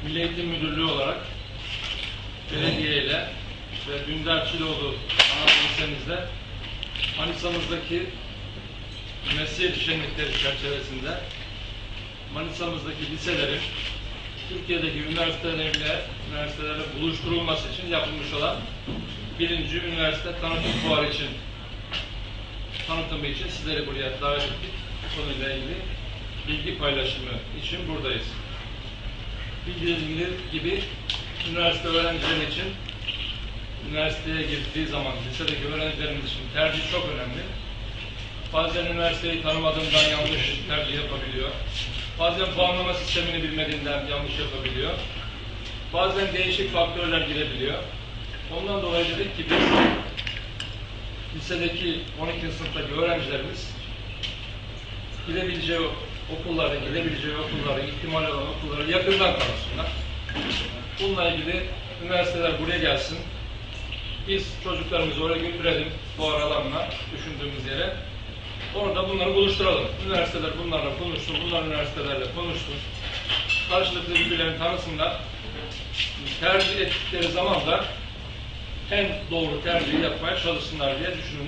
Milli Eğitim Müdürlüğü olarak belediye ile ve Dündar Çiloğlu Anadolu Lisemizde Manisa'mızdaki mesleği şenlikleri çerçevesinde Manisa'mızdaki liselerin Türkiye'deki üniversitelerle buluşturulması için yapılmış olan birinci üniversite tanıtım fuarı için tanıtımı için sizleri buraya davet ettik. Bu konuyla ilgili bilgi paylaşımı için buradayız. Bildiğiniz gibi üniversite öğrencileri için üniversiteye girdiği zaman lisedeki öğrencilerimiz için tercih çok önemli. Bazen üniversiteyi tanımadığından yanlış tercih yapabiliyor. Bazen puanlama sistemini bilmediğinden yanlış yapabiliyor. Bazen değişik faktörler girebiliyor. Ondan dolayı dedik ki biz lisedeki 12. sınıftaki öğrencilerimiz girebileceği okulları, ihtimal olan okulları yakından tanısınlar. Bununla ilgili üniversiteler buraya gelsin. Biz çocuklarımızı oraya götürelim, bu aralarına düşündüğümüz yere. Orada bunları buluşturalım. Üniversiteler bunlarla konuşsun, bunlar üniversitelerle konuşsun. Karşılıklı birbirlerini tanısınlar. Tercih ettikleri zaman da en doğru tercihi yapmaya çalışsınlar diye düşünüyorum.